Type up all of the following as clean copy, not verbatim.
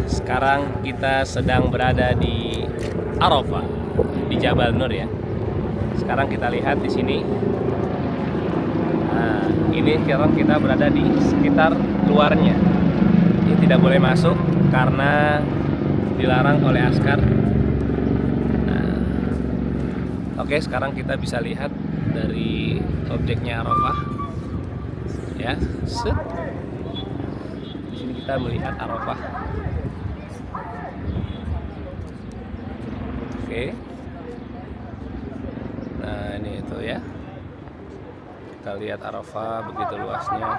Sekarang kita sedang berada di Arafah, di Jabal Nur ya. Sekarang kita lihat di sini. Nah, ini sekarang kita berada di sekitar luarnya. Ini tidak boleh masuk karena dilarang oleh askar. Nah, oke, sekarang kita bisa lihat dari objeknya Arafah. Ya, set. Di sini kita melihat Arafah. Oke. Nah, ini itu ya. Kita lihat Arafah begitu luasnya.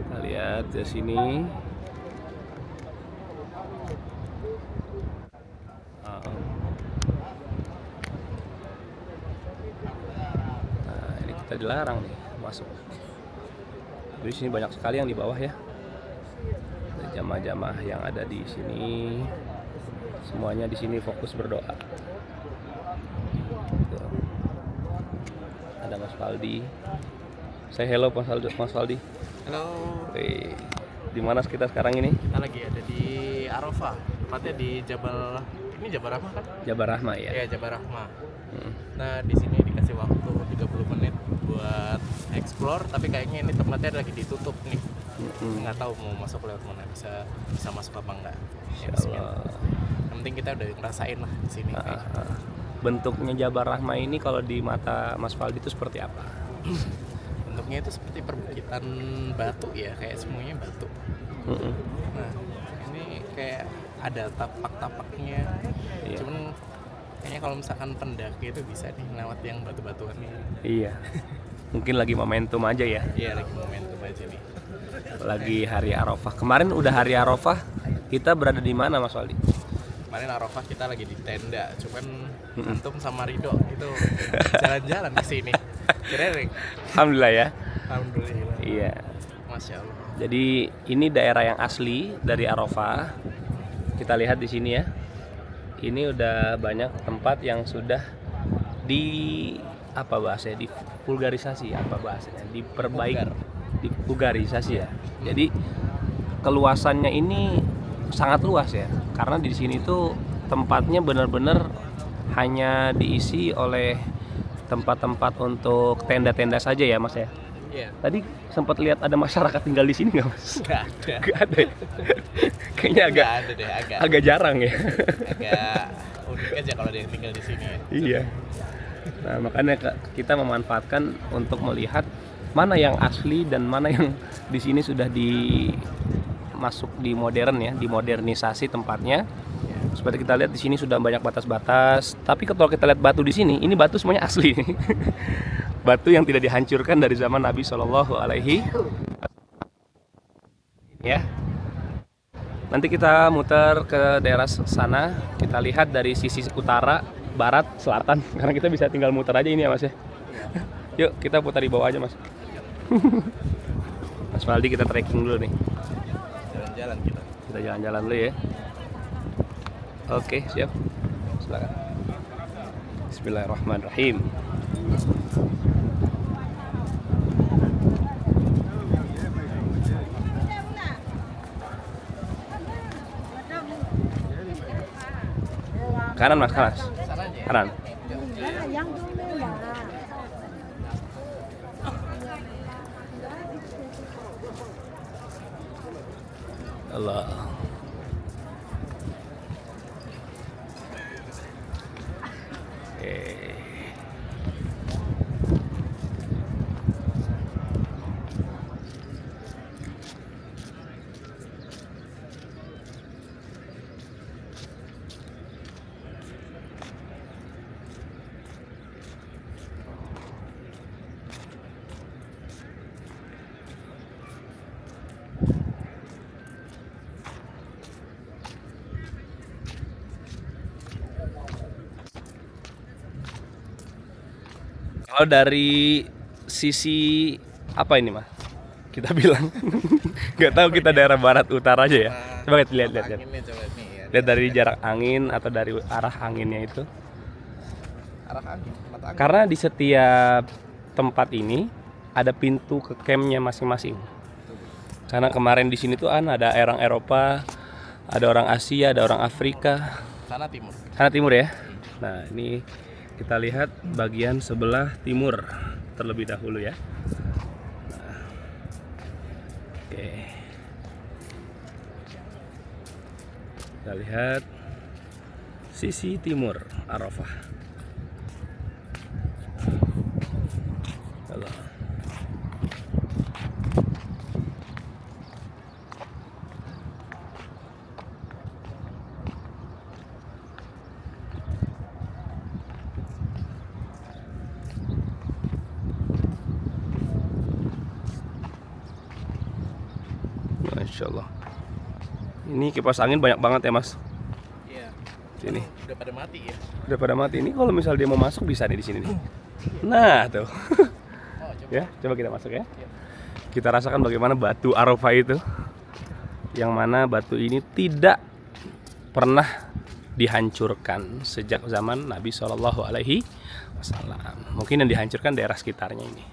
Kita lihat di sini. Nah, ini kita dilarang nih masuk. Di sini banyak sekali yang di bawah ya. Ada jamaah-jamaah yang ada di sini. Semuanya di sini fokus berdoa. Tuh. Ada Mas Faldi. Say hello Mas Faldi. Halo. Di mana kita sekarang ini? Kita lagi ada di Arafah, tepatnya di Jabal. Ini Jabal Rahmah kan? Jabal Rahmah ya. Iya, Jabal Rahmah. Nah, di sini dikasih waktu 30 menit buat explore, tapi kayaknya ini tempatnya lagi ditutup nih. Nggak tahu mau masuk lewat mana, bisa masuk apa enggak. Ya, Insyaallah. yang penting kita udah ngerasain lah di sini. Bentuknya Jabal Rahmah ini kalau di mata Mas Faldi itu seperti apa? Bentuknya itu seperti perbukitan batu ya, kayak semuanya batu. Nah, ini kayak ada tapak-tapaknya. Iya. Cuman kayaknya kalau misalkan pendaki itu bisa nih lewat yang batu-batuan ini. Iya. Mungkin lagi momentum aja ya. Iya, lagi momentum aja nih. Lagi hari Arafah. Kemarin udah hari Arafah. Kita berada di mana Mas Waldi? Kemarin Arafah kita lagi di tenda, cuman Antum sama Rido itu jalan-jalan ke sini. Keren. Alhamdulillah ya. Alhamdulillah. Iya. Masya Allah. Jadi ini daerah yang asli dari Arafah. Kita lihat di sini ya. Ini udah banyak tempat yang sudah di apa bahasanya, divulgarisasi, apa bahasanya, diperbaiki, divulgarisasi ya. Jadi keluasannya ini sangat luas ya, karena di sini tuh tempatnya benar-benar hanya diisi oleh tempat-tempat untuk tenda-tenda saja ya Mas ya. Iya. Tadi sempat lihat ada masyarakat tinggal di sini nggak Mas? Nggak ada. Nggak ada. Ya? Kayaknya Nggak ada deh, agak jarang ya. agak unik aja kalau ada yang tinggal di sini ya. Iya. Nah, makanya kita memanfaatkan untuk melihat mana yang asli dan mana yang di sini sudah masuk di modern ya, dimodernisasi tempatnya. Seperti kita lihat di sini sudah banyak batas-batas. Tapi kalau kita lihat batu di sini, ini batu semuanya asli. Batu yang tidak dihancurkan dari zaman Nabi Shallallahu Alaihi ya. Nanti kita muter ke daerah sana, kita lihat dari sisi utara, barat, selatan. Karena kita bisa tinggal muter aja ini ya Mas ya. Yuk kita putar di bawah aja Mas. Mas Faldi, kita trekking dulu nih. Jalan-jalan kita. Kita jalan-jalan dulu ya. Oke, siap. Silakan. Bismillahirrahmanirrahim. Kanan Mas, kanan. Kanan. Allah. Kalau dari sisi apa ini Mas? Kita bilang nggak tahu, kita daerah barat utara aja ya. Coba kita lihat. Lihat dari jarak angin atau dari arah anginnya itu. Arah angin. Karena di setiap tempat ini ada pintu ke campnya masing-masing. Karena kemarin di sini tuh ada orang Eropa, ada orang Asia, ada orang Afrika. Sana timur. Sana timur ya. Nah, ini kita lihat bagian sebelah timur terlebih dahulu ya. Nah, oke. Kita lihat sisi timur Arafah. Halo. Masya Allah. Ini kipas angin banyak banget ya mas. Iya. Sini. Udah pada mati ya. Udah pada mati. Ini kalau misal dia mau masuk bisa nih di sini nih. Nah tuh. Oh, coba. Ya, coba kita masuk ya. Iya. Kita rasakan bagaimana batu Arafah itu. Yang mana batu ini tidak pernah dihancurkan sejak zaman Nabi Shallallahu Alaihi Wasallam. Mungkin yang dihancurkan daerah sekitarnya ini.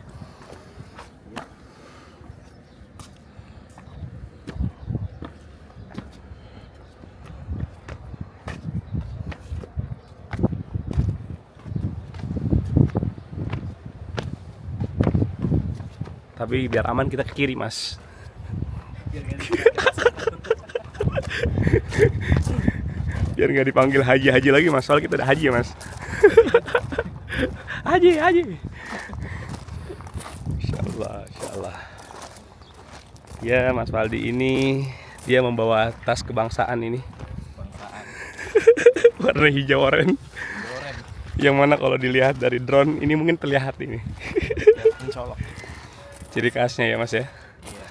Tapi biar aman kita ke kiri mas. Biar nggak dipanggil haji-haji lagi mas, soal kita ada haji ya mas. Haji. Insya Allah. Ya mas Faldi ini dia membawa tas kebangsaan ini. Bangsaan. Warna hijau oranye. Oren. Yang mana kalau dilihat dari drone ini mungkin terlihat ini. Mencolok. Ciri khasnya ya mas ya. Iya.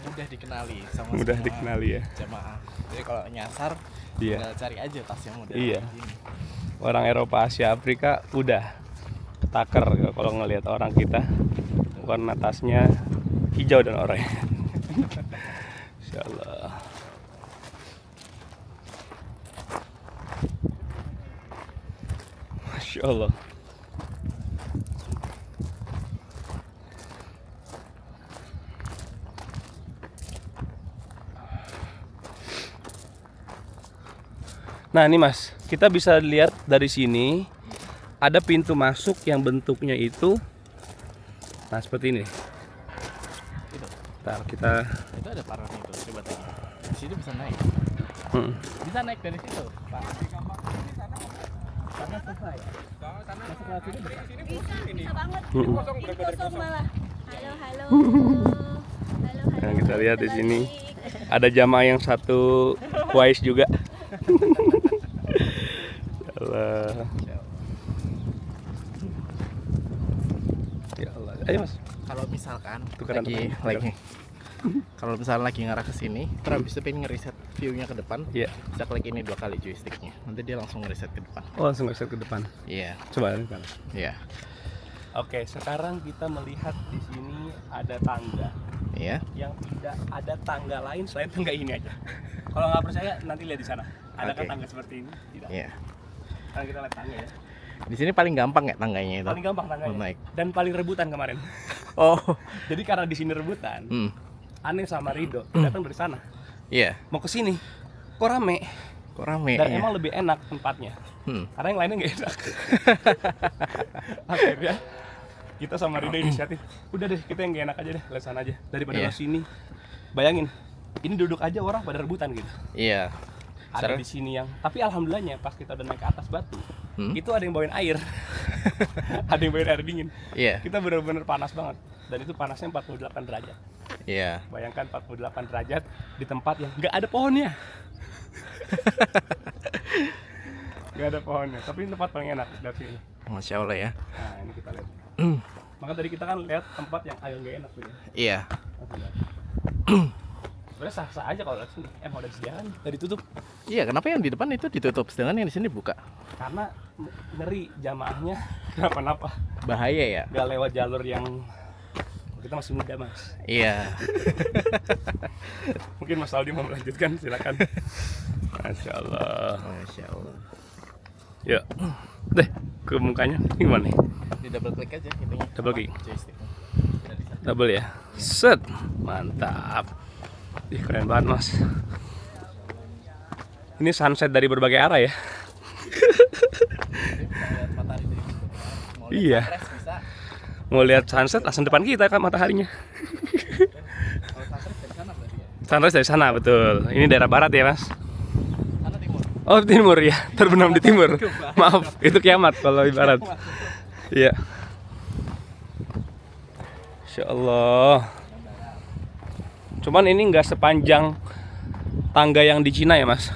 Mudah dikenali sama Mudah semua dikenali ya. jamaah. Jadi kalau nyasar, Iya. tinggal cari aja tas yang model Iya. begini. Orang Eropa, Asia, Afrika udah ketaker kalau ngelihat orang kita. Warna tasnya hijau dan oranye. Insya Allah. Masya Allah. Nah ini mas, kita bisa lihat dari sini ada pintu masuk yang bentuknya itu, nah seperti ini. Itu. Ntar kita, Itu ada paron itu, coba tanya. Di situ bisa naik. hmm, Bisa naik dari situ, Pak. Sana selesai. Masuk lewat sini bisa. Bisa banget. hmm. Ini kosong malah. Halo. Nah kita lihat di sini ada jamaah yang satu kuais juga. Allah. Ya Allah. Ayo mas. Kalau misalkan Tukeran, lagi kalau misalnya lagi ngarah ke sini, terus habis itu pengen ngeriset view-nya ke depan, Iya. bisa klik ini 2 kali joysticknya. Nanti dia langsung ngeriset ke depan. Oh langsung geser ke depan. Iya, Coba kan. iya, Oke, sekarang kita melihat di sini ada tangga iya. yang tidak ada tangga lain selain tangga ini aja. Kalau nggak percaya nanti lihat di sana. Adakah Oke. tangga seperti ini? Tidak. Iya. Sekarang kita lihat tangga ya. Di sini paling gampang ya tangganya itu. Paling gampang tangganya. Naik. Dan paling rebutan kemarin. Oh, Jadi karena di sini rebutan, Aneh sama Rido datang dari sana. iya. Mau ke sini. Kok rame? Kok rame Dan ya? emang lebih enak tempatnya. Karena yang lainnya nggak enak. Akhirnya kita sama Rido inisiatif. Udah deh, kita yang nggak enak aja deh, lihat sana aja. Daripada Iya. lo sini. Bayangin, ini duduk aja orang pada rebutan gitu. Iya. Ada Seru. di sini yang, tapi alhamdulillahnya pas kita udah naik ke atas batu, itu ada yang bawain air. Ada yang bawain air dingin. Iya. Kita benar-benar panas banget. Dan itu panasnya 48 derajat. Iya. Bayangkan 48 derajat di tempat yang nggak ada pohonnya. Nggak ada pohonnya, tapi ini tempat paling enak dari sini. Masya Allah ya. Nah ini kita lihat. Maka tadi kita kan lihat tempat yang agak nggak enak tuh ya. Iya. Langsung lihat. Sebenarnya sah-sah aja kalau lihat sini. Mau udah disediakan, udah ditutup. Iya, kenapa yang di depan itu ditutup sedangkan yang di sini buka? Karena ngeri jamaahnya kenapa-napa. Bahaya ya? Nggak lewat jalur yang kita masih muda mas. Iya. Mungkin Mas Aldi mau melanjutkan, silakan. Masya Allah. Masya Allah. Ya, deh ke mukanya gimana nih? Di double klik aja itunya. Double klik. Joystick. Double ya. Set, mantap. Ih, keren banget mas. Ini sunset dari berbagai arah ya. Lihat matahari dari mau lihat Iya. sunrise bisa. Mau lihat sunset langsung depan kita kan mataharinya. Kalau sunrise dari sana berarti ya. Sunrise dari sana betul. Ini daerah barat ya mas. Sana timur. Oh timur ya, terbenam di timur. Maaf, itu kiamat kalau di barat. Iya. Insya Allah. Cuman ini nggak sepanjang tangga yang di Cina ya mas.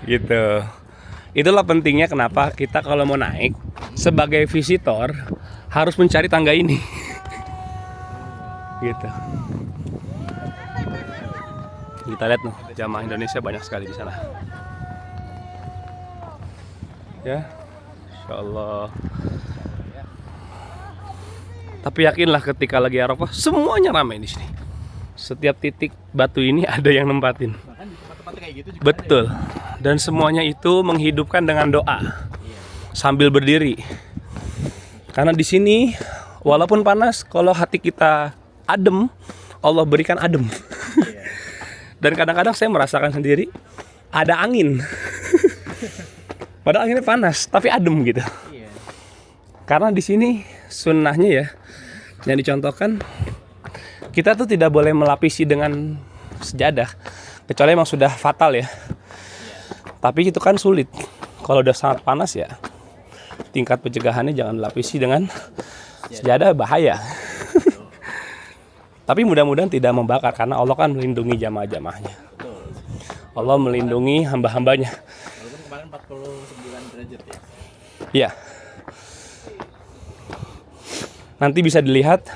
Gitu. Itulah pentingnya kenapa kita kalau mau naik sebagai visitor harus mencari tangga ini. Gitu. Kita lihat tuh jamaah Indonesia banyak sekali di sana. Ya, Insya Allah. Tapi yakinlah ketika lagi Arafah semuanya ramai di sini. Setiap titik batu ini ada yang nempatin. Bahkan di tempat-tempat kayak gitu juga Betul. Dan semuanya itu menghidupkan dengan doa sambil berdiri. Karena di sini walaupun panas, kalau hati kita adem, Allah berikan adem. Dan kadang-kadang saya merasakan sendiri ada angin. Padahal anginnya panas, tapi adem gitu. Iya. Karena di sini sunnahnya ya, yang dicontohkan kita tuh tidak boleh melapisi dengan sejadah, kecuali emang sudah fatal ya. Tapi itu kan sulit. Kalau udah sangat panas ya, tingkat pencegahannya jangan dilapisi dengan sejadah, bahaya. Tapi mudah-mudahan tidak membakar, karena Allah kan melindungi jamaah-jamaahnya. Betul. Allah melindungi hamba-hambanya. Walaupun kemarin 49 derajat ya. Iya. Nanti bisa dilihat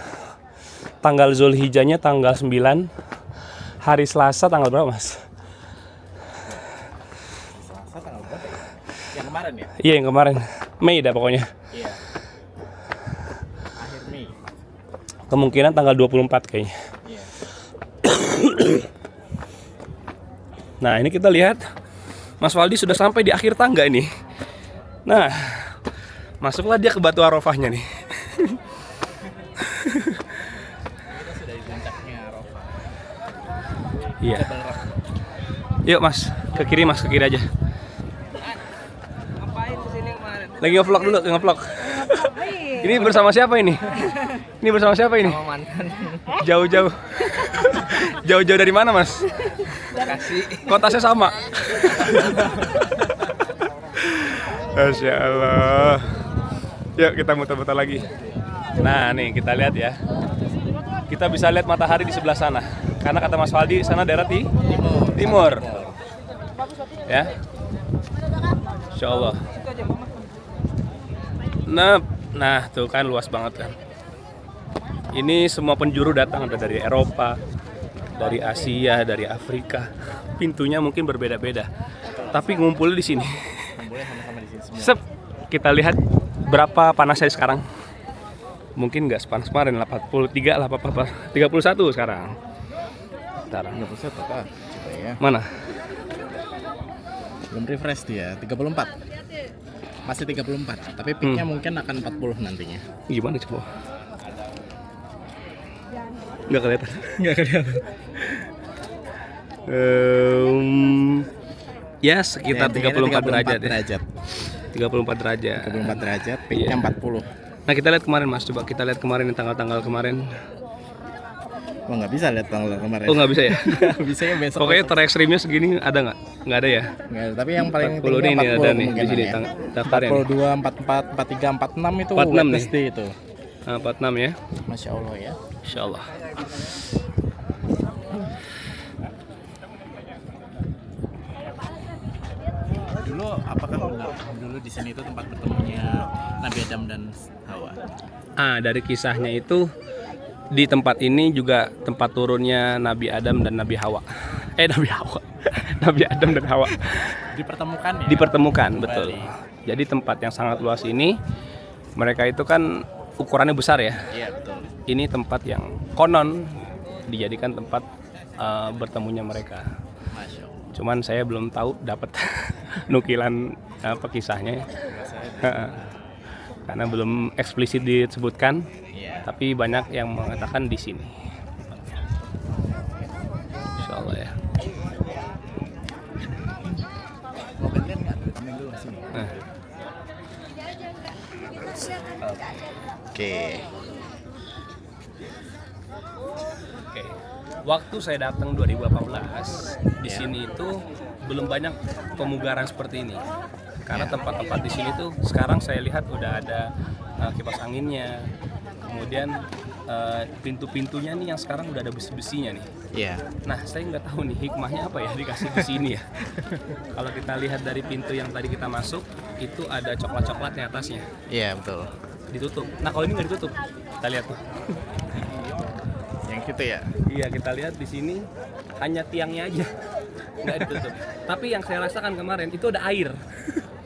tanggal Zulhijjahnya tanggal 9, hari Selasa tanggal berapa mas? Selasa tanggal berapa ya? Yang kemarin ya? Iya yang kemarin, Mei dah pokoknya. Iya. Akhir Mei. Kemungkinan tanggal 24 kayaknya. Iya. Nah ini kita lihat Mas Waldi sudah sampai di akhir tangga ini. Nah, masuklah dia ke batu Arafahnya nih. Kita sudah di puncaknya Arafah. Iya. Yuk mas, ke kiri mas, ke kiri aja. Ngapain kesini kemarin? Lagi nge-vlog dulu, nge-vlog. Ini bersama siapa ini? Ini bersama siapa ini? Sama mantan. Jauh-jauh. Jauh-jauh dari mana mas? Kasih. Kotasnya sama. Masya Allah. Yuk kita muter-muter lagi. Nah nih kita lihat ya. Kita bisa lihat matahari di sebelah sana. Karena kata Mas Waldi sana daerah di timur. Ya. Insya Allah. Nah tuh kan luas banget kan. Ini semua penjuru datang, ada dari Eropa, dari Asia, dari Afrika. Pintunya mungkin berbeda-beda, tapi ngumpul di sini. Boleh sama-sama di sini semua. Sep, kita lihat berapa panasnya sekarang. Mungkin nggak sepanas kemarin, 43 lah, 31 sekarang. Sekarang. 31 apa? Coba ya. Mana? Belum refresh dia, 34. Masih 34, tapi peaknya mungkin akan 40 nantinya. Gimana coba? Nggak kelihatan. Nggak kelihatan. Ya sekitar 34 derajat ya. 34 derajat. 34 derajat, peaknya 40. Nah kita lihat kemarin mas, coba kita lihat kemarin tanggal-tanggal kemarin. Oh nggak bisa lihat tanggal kemarin. Oh nggak bisa ya? Bisa ya besok. Pokoknya terekstrimnya segini ada nggak? Nggak ada ya? Nggak, tapi yang paling 40 tinggi ini ada nih di kemungkinan sini ya. daftarnya. 42, 44, 43, 46 itu 46 nih. Wednesday itu. Nah, 46 ya. Masya Allah ya. Insya Allah. Dulu apakah benar dulu di sini itu tempat bertemunya Nabi Adam dan Hawa? Dari kisahnya itu di tempat ini juga tempat turunnya Nabi Adam dan Nabi Hawa. Nabi Hawa. Nabi Adam dan Hawa Dipertemukan ya? dipertemukan, Kembali. betul. Jadi tempat yang sangat luas ini mereka itu kan ukurannya besar ya. Iya betul. Ini tempat yang konon dijadikan tempat bertemunya mereka. Masya Allah. Cuman saya belum tahu dapat nukilan kisahnya. Saya Karena belum eksplisit disebutkan. Iya. Tapi banyak yang mengatakan di sini. Insya Allah ya. Nah. Oke. Oke. Waktu saya datang 2018 di sini itu belum banyak pemugaran seperti ini. Karena tempat-tempat di sini tuh sekarang saya lihat udah ada kipas anginnya. Kemudian pintu-pintunya nih yang sekarang udah ada besi-besinya nih. Iya. Nah, saya nggak tahu nih hikmahnya apa ya dikasih besi ini ya. Kalau kita lihat dari pintu yang tadi kita masuk, itu ada coklat-coklat di atasnya. Iya, betul. Ditutup. Nah, kalau ini nggak ditutup. Kita lihat tuh. Yang gitu ya. Iya, kita lihat di sini hanya tiangnya aja. Nggak ditutup. Tapi yang saya rasakan kemarin itu ada air.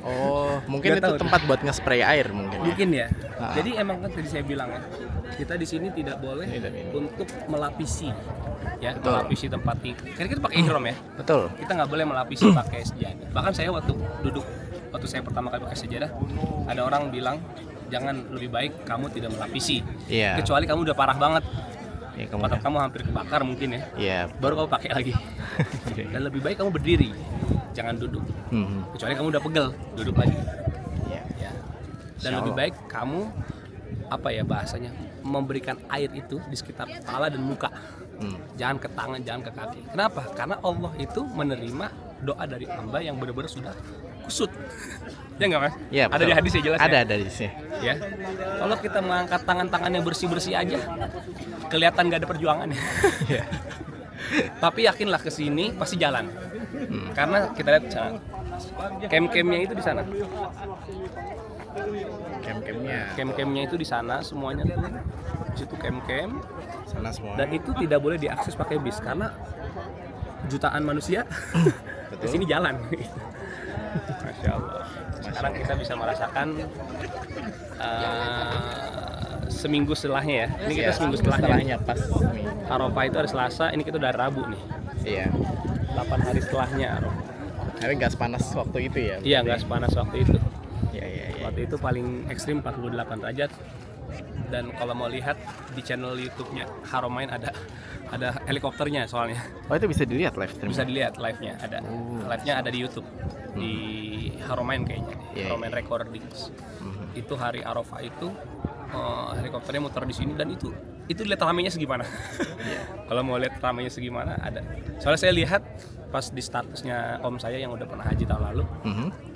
Oh, mungkin Nggak itu tahu tempat buat nge-spray air mungkin. Mungkin ya. Ah. Jadi emang kan tadi saya bilang ya, kita di sini tidak boleh untuk melapisi, ya, Betul. melapisi tempat tidur. Karena kita pakai ihram ya. Betul. Kita nggak boleh melapisi pakai sejadah. Bahkan saya waktu saya pertama kali pakai sejadah, ada orang bilang jangan, lebih baik kamu tidak melapisi. Iya. Kecuali kamu udah parah banget, Ya, otak kamu hampir kebakar mungkin ya. Iya. Baru kamu pakai lagi. Dan lebih baik kamu berdiri, jangan duduk. Kecuali kamu udah pegel, duduk lagi. Iya. Ya. Dan Insya lebih Allah. baik kamu apa ya bahasanya, memberikan air itu di sekitar kepala dan muka. Jangan ke tangan, jangan ke kaki. Kenapa? Karena Allah itu menerima doa dari hamba yang benar-benar sudah kusut. Ya nggak Mas? Iya, Ada betul. di hadis ya jelas Ada ya? di sini. Ya. Kalau kita mengangkat tangan-tangan yang bersih-bersih aja, kelihatan nggak ada perjuangannya. Iya. Tapi yakinlah ke sini pasti jalan. Karena kita lihat sana. Camp-campnya itu di sana. Camp-campnya. Camp-campnya itu di sana semuanya tuh. Di situ camp-camp. Sana semua. Dan itu tidak boleh diakses pakai bis karena jutaan manusia ke sini jalan. Masya Allah. Sekarang kita bisa merasakan seminggu setelahnya ya. Ini kita seminggu setelahnya. pas. Arafah itu hari Selasa, ini kita udah Rabu nih. Iya. 8 hari setelahnya Arafah. Tapi nggak sepanas waktu itu ya. Iya, nggak sepanas waktu itu. Iya, iya, iya. Waktu itu paling ekstrim 48 derajat. Dan kalau mau lihat di channel YouTube-nya Haramain ada helikopternya soalnya. Oh, itu bisa dilihat live stream. Bisa dilihat live-nya ada. Live-nya ada di YouTube. Di Haramain kayaknya. Iya, Haramain Recordings. Itu hari Arafah itu helikopternya muter di sini dan itu lihat ramenya segimana. Kalau mau lihat ramenya segimana ada. Soalnya saya lihat pas di statusnya om saya yang udah pernah haji tahun lalu,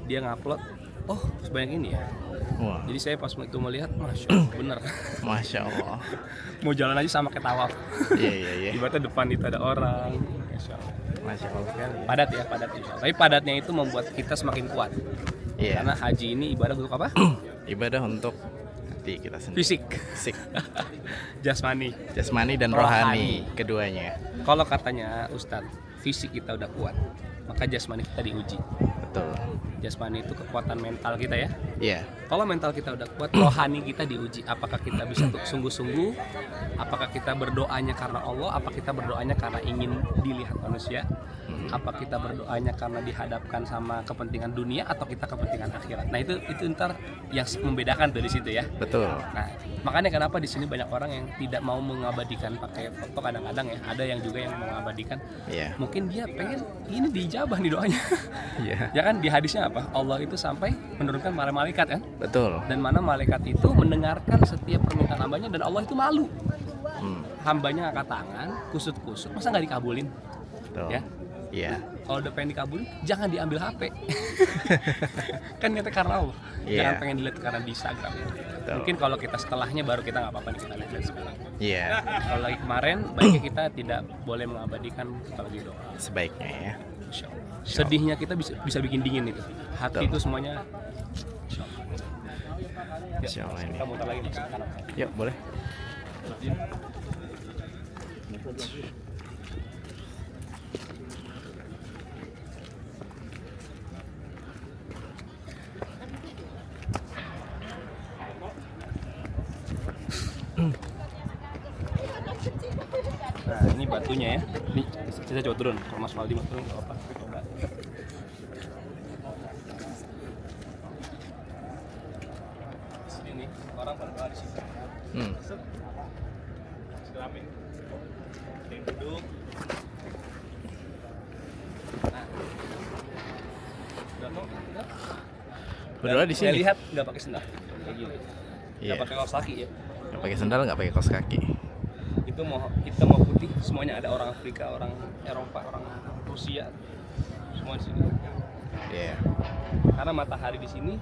dia ngupload, oh sebanyak ini ya. Wah. Jadi saya pas itu melihat, masya Allah, bener. Masya Allah. Mau jalan aja sama kayak tawaf. Iya, iya, iya. Tiba-tiba depan itu ada orang. Masya Allah. Masya Allah sekali. Padat ya, padat insya Allah. Tapi padatnya itu membuat kita semakin kuat. Iya. Karena haji ini ibadah untuk apa? Ibadah untuk hati kita sendiri. Fisik, Fisik. jasmani. Jasmani dan rohani keduanya. Kalau katanya Ustadz, fisik kita udah kuat, maka jasmani kita diuji. Betul. Jasmani itu kekuatan mental kita ya. Iya. Kalau mental kita udah kuat, rohani kita diuji. Apakah kita bisa sungguh-sungguh? Apakah kita berdoanya karena Allah? Apa kita berdoanya karena ingin dilihat manusia? Apa kita berdoanya karena dihadapkan sama kepentingan dunia atau kita kepentingan akhirat? Nah itu ntar yang membedakan tuh di situ ya. Betul. Nah makanya kenapa di sini banyak orang yang tidak mau mengabadikan pakai foto kadang-kadang ya. Ada yang juga yang mengabadikan. Iya. Mungkin dia pengen ini diijabah nih doanya. Iya. Ya kan di hadisnya apa? Allah itu sampai menurunkan para malaikat kan? Betul. Dan mana malaikat itu mendengarkan setiap permintaan hambanya dan Allah itu malu. Hambanya angkat tangan, kusut-kusut, masa nggak dikabulin? Betul. Ya. Iya. Kalau udah pengen dikabulin, jangan diambil HP. Kan niatnya karena Allah. Iya. Jangan pengen dilihat karena di Instagram. Betul. Mungkin kalau kita setelahnya baru kita nggak apa-apa nih kita lihat sekarang. Iya. Kalau lagi kemarin, baiknya kita tidak boleh mengabadikan kita lagi doa. Sebaiknya ya. Insya Allah. Sedihnya kita bisa bikin dingin itu. Hati Betul. itu semuanya. Insya Allah. Insya Allah ini. Kita muter lagi nih ke kanan. Yuk, boleh. Nah ini batunya ya. Ini kita coba turun. Kalau Mas Waldi mau turun nggak apa-apa. Coba. Sini nih orang pada di sini. Selamin. Yang duduk. Nah. Udah. Berdua di Saya sini. lihat nggak pakai sendal. Kayak gini. Iya. Nggak pakai kaos kaki ya. Nggak pakai sandal, nggak pakai kaos kaki. Itu mau hitam mau putih semuanya ada, orang Afrika, orang Eropa, orang Rusia, semua di sini. Iya. Karena matahari di sini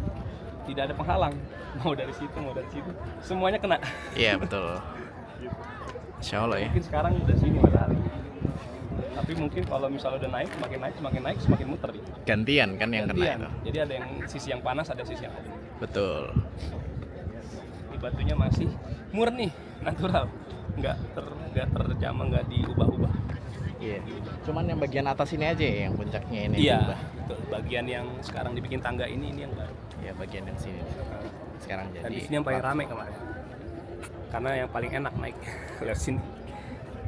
tidak ada penghalang, mau dari situ mau dari situ semuanya kena. Iya betul. Insya Allah ya. Mungkin sekarang udah sini matahari, tapi mungkin kalau misalnya udah naik semakin muter dia. Gantian kan yang kena Gantian. itu. Jadi ada yang sisi yang panas, ada sisi yang adem. Betul. Di batunya masih murni, natural, nggak terjamah, nggak diubah-ubah. Iya. Cuman yang bagian atas ini aja ya, yang puncaknya ini. Iya, diubah. betul. Bagian yang sekarang dibikin tangga ini yang baru. Iya, bagian yang sini. Sekarang jadi. Dan di sini yang paling rame kemarin. Karena yang paling enak naik lewat sini.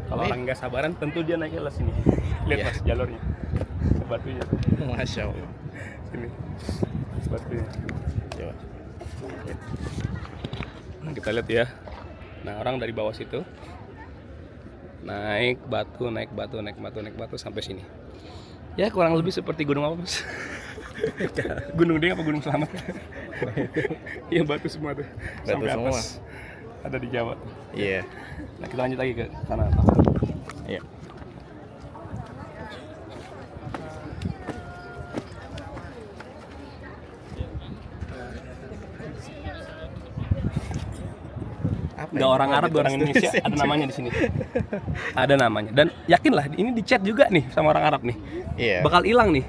Kalau orang nggak sabaran, tentu dia naiknya lewat sini. Lihat Iya. mas jalurnya, batunya. Masya Allah. Sini, batunya. Coba. Nah, kita lihat ya. Nah, orang dari bawah situ naik batu sampai sini. Ya kurang lebih seperti gunung apa mas? Gunung Deng apa Gunung Selamat? Iya batu semua tuh. Batu Sampai semua. atas. Ada di Jawa. Iya. Nah kita lanjut lagi ke sana. Iya. Apa Nggak ya? orang Arab, orang Indonesia, ada namanya di sini. Ada namanya. Dan yakinlah ini dicat juga nih sama orang Arab nih. Iya. Bakal hilang nih.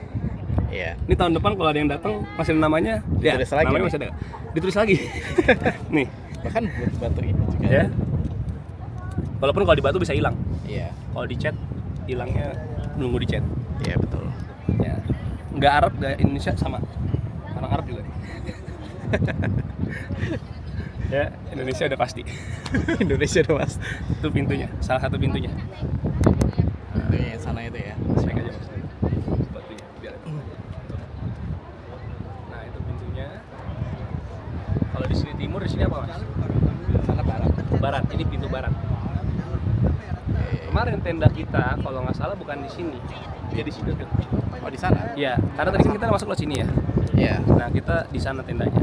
Iya. Ini tahun depan kalau ada yang datang masih ada namanya, ya Ditulis lagi namanya nih. masih ada. Ditulis lagi. Nih, Bahkan buat batu ini juga. ya. Walaupun kalau di batu bisa hilang. Iya. Kalau dicat hilangnya nunggu dicat. Iya betul. Ya. Nggak Arab, nggak Indonesia sama. Orang Arab juga. Ya, Indonesia udah pasti. Indonesia udah mas. Itu pintunya, salah satu pintunya. Itu yang sana itu ya. Naik aja mas. Batunya, biar. Nah itu pintunya. Kalau di sini timur, di sini apa mas? Sana barat. Barat. Ini pintu barat. Kemarin tenda kita, kalau nggak salah bukan di sini, dia di situ tuh. Oh di sana? Ya, karena tadi kan kita masuk ke sini ya. Iya. Nah kita di sana tendanya.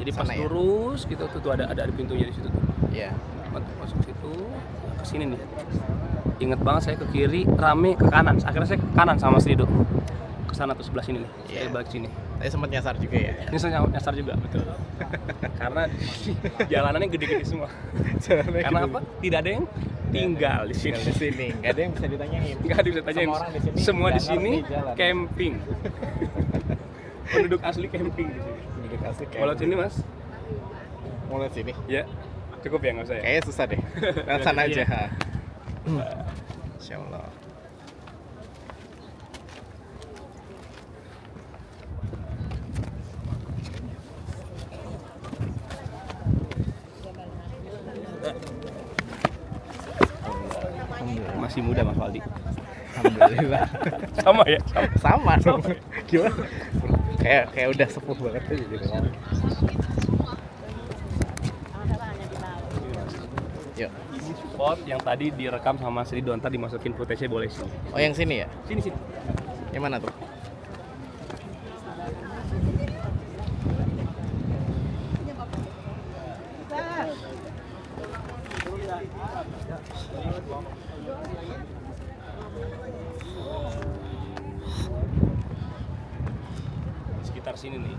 Jadi pas Sana ya? lurus gitu tuh ada pintunya di situ tuh. Iya. Masuk situ, ke sini nih. Ingat banget saya ke kiri, rame ke kanan. Akhirnya saya ke kanan sama Mas Rido. Ke sana tuh sebelah sini nih. Saya Iya. balik sini. Saya sempat nyasar juga ya. Ini saya nyasar juga betul. Karena jalanannya gede-gede semua. Karena apa? Tidak ada yang tinggal di sini. Tinggal di sini. Nggak ada yang bisa ditanyain. Nggak ada yang bisa tanyain. Semua orang di sini Semua di jalan sini nih, jalan. camping. Penduduk asli camping di sini. Penduduk asli kayak. Mau lihat sini mas? Mau lihat sini? Ya, cukup ya nggak usah ya. Kayaknya susah deh. Lihat sana aja. Iya. Insya Allah. Masih muda Mas Waldi. Alhamdulillah. Sama ya. Sama. Sama dong. Gimana? Kayak udah sepuh banget aja gitu kan. Yuk. Ini spot yang tadi direkam sama Sri Don, tadi dimasukin footage-nya boleh sini. Oh yang sini ya? Sini sini. Yang mana tuh? Di sekitar sini nih.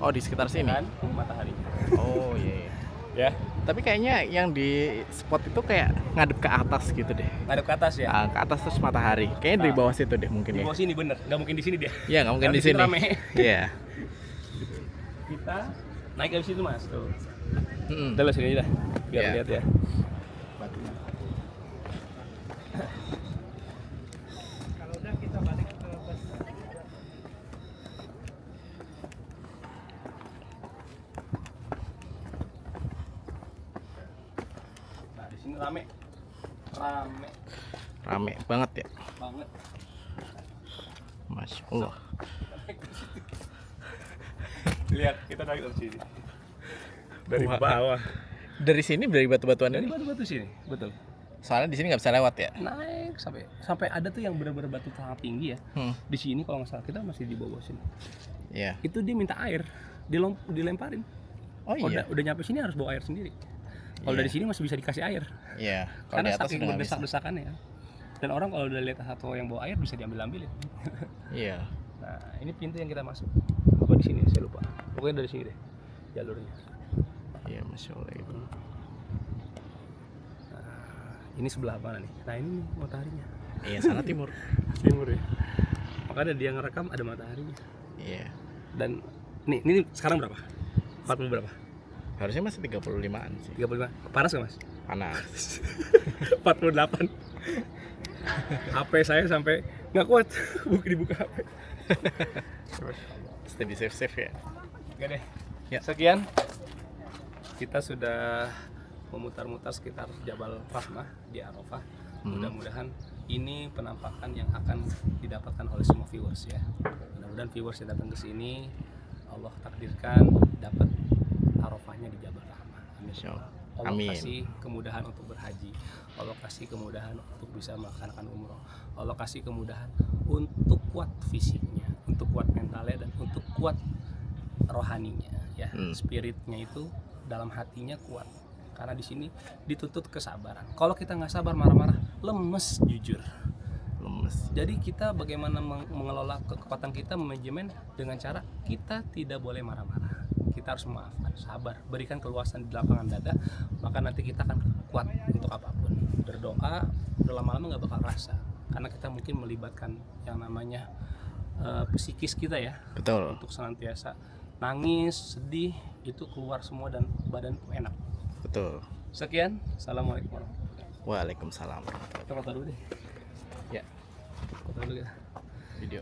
Oh di sekitar sini. Kan matahari. Oh iya. Iya. Ya. Tapi kayaknya yang di spot itu kayak ngadep ke atas gitu deh. Ngadep ke atas ya. Ah, ke atas terus matahari. Kayaknya di Nah. bawah situ deh mungkin Di ya. bawah sini bener. Nggak mungkin di sini dia. Iya nggak mungkin Karena di di situ sini. rame. Iya. Kita naik dari situ mas. Tuh. Mm-mm. Kita lihat sini aja dah. Biar Iya. lihat ya. Nah di sini rame. Rame Rame banget ya. banget. Masya Allah. Lihat kita dari sini. Dari Wah. bawah. Dari sini dari batu-batuan Dari ini. batu-batu sini, betul. Soalnya di sini nggak bisa lewat ya. Naik sampai ada tuh yang benar-benar batu sangat tinggi ya. Di sini kalau nggak salah kita masih di bawah sini. Iya. Itu dia minta air, dilemparin. Oh iya. Udah nyampe sini harus bawa air sendiri. Kalau Iya. dari sini masih bisa dikasih air. Iya. Kalau Karena di atas saking udah nggak bisa. berdesak-desakannya ya. Dan orang kalau udah lihat satu yang bawa air bisa diambil-ambilin. Iya. Nah, ini pintu yang kita masuk. Apa di sini? Saya lupa. Pokoknya dari sini deh jalurnya. Iya, Masya Allah itu. Ini sebelah mana nih? Nah, ini mataharinya. Iya, sana timur. Timur ya. Makanya dia ngerekam ada mataharinya. Iya. Dan ini sekarang berapa? 40 berapa? Harusnya masih 35-an sih. 35. Panas gak, Mas? Panas. 48. HP saya sampai nggak kuat dibuka HP. Stay di safe ya. Oke deh. Ya. Sekian. Kita sudah memutar-mutar sekitar Jabal Rahmah di Arafah. Mudah-mudahan ini penampakan yang akan didapatkan oleh semua viewers ya. Mudah-mudahan viewers yang datang ke sini Allah takdirkan dapat Arafahnya di Jabal Rahmah. Amin. Allah Amin. kasih kemudahan untuk berhaji. Allah kasih kemudahan untuk bisa melaksanakan umroh. Allah kasih kemudahan untuk kuat fisiknya, untuk kuat mentalnya, dan untuk kuat rohaninya ya. Spiritnya itu dalam hatinya kuat. Karena di sini dituntut kesabaran. Kalau kita nggak sabar, marah-marah, lemes jujur. Lemes. Jadi kita bagaimana mengelola kekuatan kita, manajemen dengan cara kita tidak boleh marah-marah. Kita harus memaafkan, sabar, berikan keluasan di lapangan dada, maka nanti kita akan kuat untuk apapun. Berdoa, udah lama-lama nggak bakal rasa, karena kita mungkin melibatkan yang namanya psikis kita ya. Betul. Untuk senantiasa nangis, sedih, itu keluar semua dan badan enak. Betul. Sekian, assalamualaikum warahmatullahi wabarakatuh. Waalaikumsalam. Kita foto dulu deh. Ya. Foto dulu kita. Video.